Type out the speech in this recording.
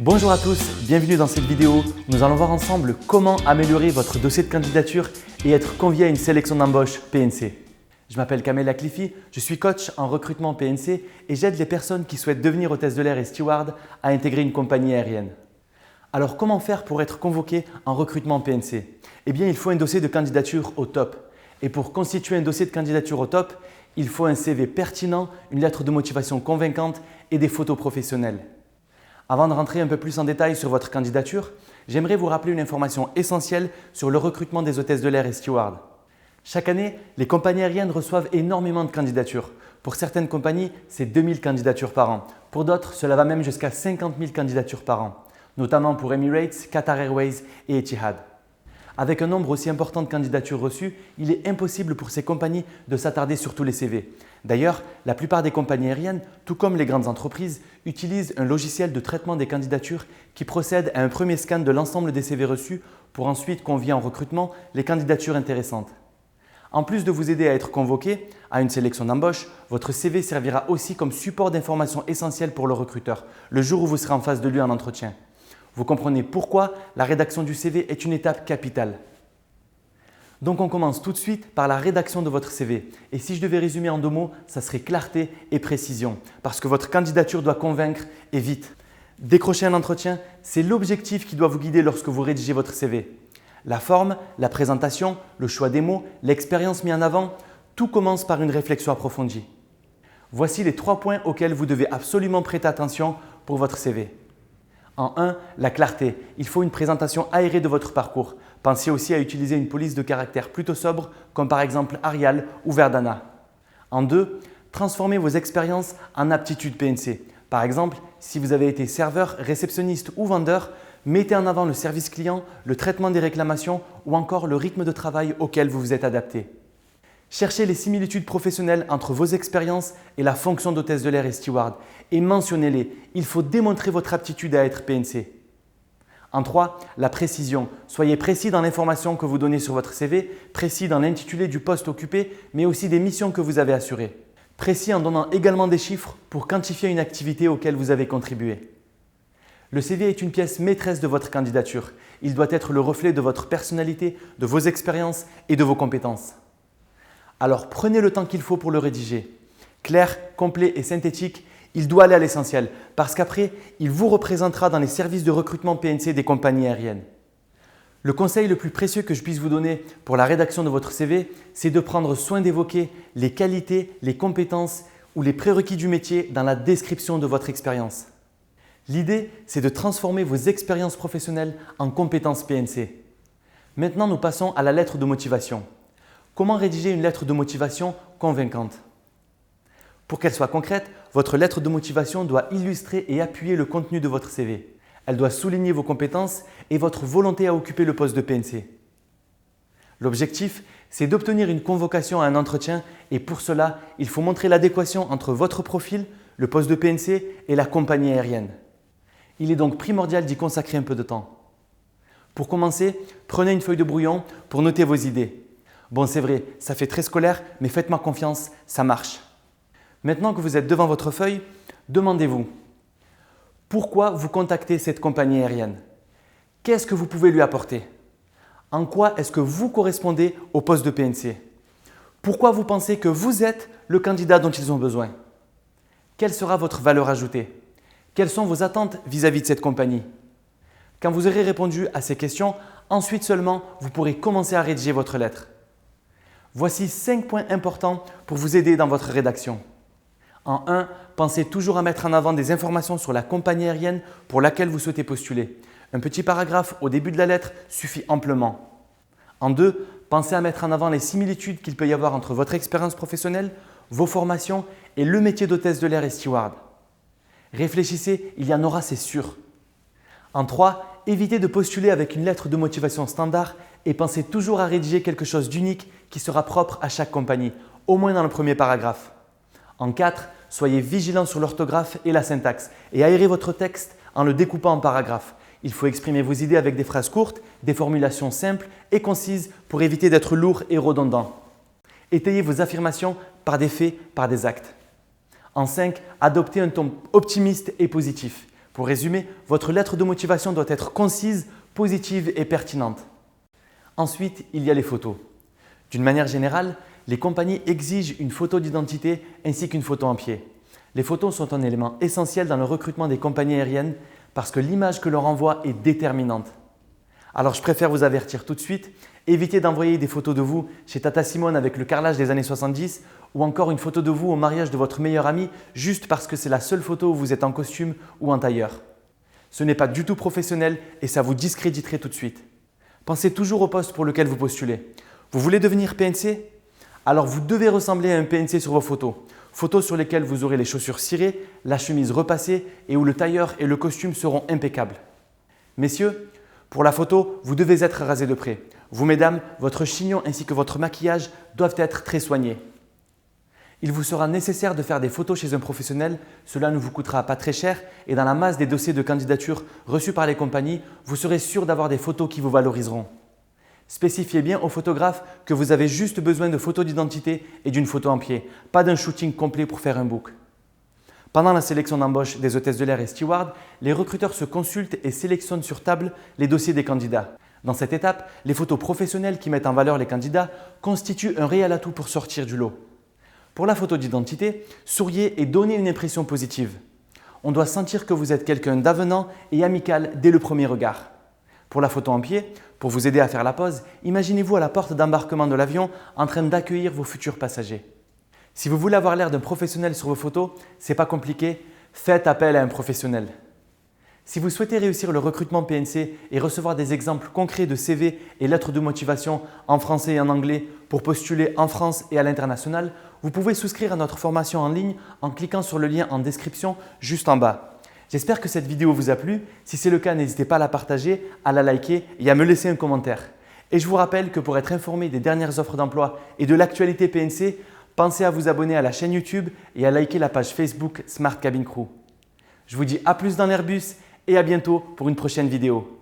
Bonjour à tous, bienvenue dans cette vidéo. Nous allons voir ensemble comment améliorer votre dossier de candidature et être convié à une sélection d'embauche PNC. Je m'appelle Kamel Aklifi, je suis coach en recrutement PNC et j'aide les personnes qui souhaitent devenir hôtesse de l'air et steward à intégrer une compagnie aérienne. Alors comment faire pour être convoqué en recrutement PNC? Eh bien il faut un dossier de candidature au top. Et pour constituer un dossier de candidature au top, il faut un CV pertinent, une lettre de motivation convaincante et des photos professionnelles. Avant de rentrer un peu plus en détail sur votre candidature, j'aimerais vous rappeler une information essentielle sur le recrutement des hôtesses de l'air et stewards. Chaque année, les compagnies aériennes reçoivent énormément de candidatures. Pour certaines compagnies, c'est 2000 candidatures par an. Pour d'autres, cela va même jusqu'à 50 000 candidatures par an, notamment pour Emirates, Qatar Airways et Etihad. Avec un nombre aussi important de candidatures reçues, il est impossible pour ces compagnies de s'attarder sur tous les CV. D'ailleurs, la plupart des compagnies aériennes, tout comme les grandes entreprises, utilisent un logiciel de traitement des candidatures qui procède à un premier scan de l'ensemble des CV reçus pour ensuite convier en recrutement les candidatures intéressantes. En plus de vous aider à être convoqué à une sélection d'embauche, votre CV servira aussi comme support d'information essentiel pour le recruteur, le jour où vous serez en face de lui en entretien. Vous comprenez pourquoi la rédaction du CV est une étape capitale. Donc on commence tout de suite par la rédaction de votre CV. Et si je devais résumer en 2 mots, ça serait clarté et précision. Parce que votre candidature doit convaincre et vite. Décrocher un entretien, c'est l'objectif qui doit vous guider lorsque vous rédigez votre CV. La forme, la présentation, le choix des mots, l'expérience mise en avant, tout commence par une réflexion approfondie. Voici les 3 points auxquels vous devez absolument prêter attention pour votre CV. En 1, la clarté. Il faut une présentation aérée de votre parcours. Pensez aussi à utiliser une police de caractère plutôt sobre comme par exemple Arial ou Verdana. En 2, transformez vos expériences en aptitudes PNC. Par exemple, si vous avez été serveur, réceptionniste ou vendeur, mettez en avant le service client, le traitement des réclamations ou encore le rythme de travail auquel vous vous êtes adapté. Cherchez les similitudes professionnelles entre vos expériences et la fonction d'hôtesse de l'air et steward et mentionnez-les. Il faut démontrer votre aptitude à être PNC. En 3, la précision. Soyez précis dans l'information que vous donnez sur votre CV, précis dans l'intitulé du poste occupé, mais aussi des missions que vous avez assurées. Précis en donnant également des chiffres pour quantifier une activité auquel vous avez contribué. Le CV est une pièce maîtresse de votre candidature. Il doit être le reflet de votre personnalité, de vos expériences et de vos compétences. Alors prenez le temps qu'il faut pour le rédiger. Clair, complet et synthétique, il doit aller à l'essentiel parce qu'après, il vous représentera dans les services de recrutement PNC des compagnies aériennes. Le conseil le plus précieux que je puisse vous donner pour la rédaction de votre CV, c'est de prendre soin d'évoquer les qualités, les compétences ou les prérequis du métier dans la description de votre expérience. L'idée, c'est de transformer vos expériences professionnelles en compétences PNC. Maintenant, nous passons à la lettre de motivation. Comment rédiger une lettre de motivation convaincante? Pour qu'elle soit concrète, votre lettre de motivation doit illustrer et appuyer le contenu de votre CV. Elle doit souligner vos compétences et votre volonté à occuper le poste de PNC. L'objectif, c'est d'obtenir une convocation à un entretien et pour cela, il faut montrer l'adéquation entre votre profil, le poste de PNC et la compagnie aérienne. Il est donc primordial d'y consacrer un peu de temps. Pour commencer, prenez une feuille de brouillon pour noter vos idées. Bon, c'est vrai, ça fait très scolaire, mais faites-moi confiance, ça marche. Maintenant que vous êtes devant votre feuille, demandez-vous pourquoi vous contactez cette compagnie aérienne? Qu'est-ce que vous pouvez lui apporter? En quoi est-ce que vous correspondez au poste de PNC? Pourquoi vous pensez que vous êtes le candidat dont ils ont besoin? Quelle sera votre valeur ajoutée? Quelles sont vos attentes vis-à-vis de cette compagnie? Quand vous aurez répondu à ces questions, ensuite seulement, vous pourrez commencer à rédiger votre lettre. Voici 5 points importants pour vous aider dans votre rédaction. En 1, pensez toujours à mettre en avant des informations sur la compagnie aérienne pour laquelle vous souhaitez postuler. Un petit paragraphe au début de la lettre suffit amplement. En 2, pensez à mettre en avant les similitudes qu'il peut y avoir entre votre expérience professionnelle, vos formations et le métier d'hôtesse de l'air et steward. Réfléchissez, il y en aura, c'est sûr. En 3, évitez de postuler avec une lettre de motivation standard et pensez toujours à rédiger quelque chose d'unique qui sera propre à chaque compagnie, au moins dans le premier paragraphe. En 4, soyez vigilant sur l'orthographe et la syntaxe et aérez votre texte en le découpant en paragraphes. Il faut exprimer vos idées avec des phrases courtes, des formulations simples et concises pour éviter d'être lourd et redondant. Étayez vos affirmations par des faits, par des actes. En 5, adoptez un ton optimiste et positif. Pour résumer, votre lettre de motivation doit être concise, positive et pertinente. Ensuite, il y a les photos. D'une manière générale, les compagnies exigent une photo d'identité ainsi qu'une photo en pied. Les photos sont un élément essentiel dans le recrutement des compagnies aériennes parce que l'image que l'on renvoie est déterminante. Alors je préfère vous avertir tout de suite, évitez d'envoyer des photos de vous chez Tata Simone avec le carrelage des années 70 ou encore une photo de vous au mariage de votre meilleur ami juste parce que c'est la seule photo où vous êtes en costume ou en tailleur. Ce n'est pas du tout professionnel et ça vous discréditerait tout de suite. Pensez toujours au poste pour lequel vous postulez. Vous voulez devenir PNC? Alors vous devez ressembler à un PNC sur vos photos. Photos sur lesquelles vous aurez les chaussures cirées, la chemise repassée et où le tailleur et le costume seront impeccables. Messieurs, pour la photo, vous devez être rasés de près. Vous, mesdames, votre chignon ainsi que votre maquillage doivent être très soignés. Il vous sera nécessaire de faire des photos chez un professionnel, cela ne vous coûtera pas très cher et dans la masse des dossiers de candidature reçus par les compagnies, vous serez sûr d'avoir des photos qui vous valoriseront. Spécifiez bien au photographe que vous avez juste besoin de photos d'identité et d'une photo en pied, pas d'un shooting complet pour faire un book. Pendant la sélection d'embauche des hôtesses de l'air et stewards, les recruteurs se consultent et sélectionnent sur table les dossiers des candidats. Dans cette étape, les photos professionnelles qui mettent en valeur les candidats constituent un réel atout pour sortir du lot. Pour la photo d'identité, souriez et donnez une impression positive. On doit sentir que vous êtes quelqu'un d'avenant et amical dès le premier regard. Pour la photo en pied, pour vous aider à faire la pose, imaginez-vous à la porte d'embarquement de l'avion en train d'accueillir vos futurs passagers. Si vous voulez avoir l'air d'un professionnel sur vos photos, ce n'est pas compliqué, faites appel à un professionnel. Si vous souhaitez réussir le recrutement PNC et recevoir des exemples concrets de CV et lettres de motivation en français et en anglais pour postuler en France et à l'international, vous pouvez souscrire à notre formation en ligne en cliquant sur le lien en description juste en bas. J'espère que cette vidéo vous a plu. Si c'est le cas, n'hésitez pas à la partager, à la liker et à me laisser un commentaire. Et je vous rappelle que pour être informé des dernières offres d'emploi et de l'actualité PNC, pensez à vous abonner à la chaîne YouTube et à liker la page Facebook Smart Cabin Crew. Je vous dis à plus dans l'Airbus et à bientôt pour une prochaine vidéo.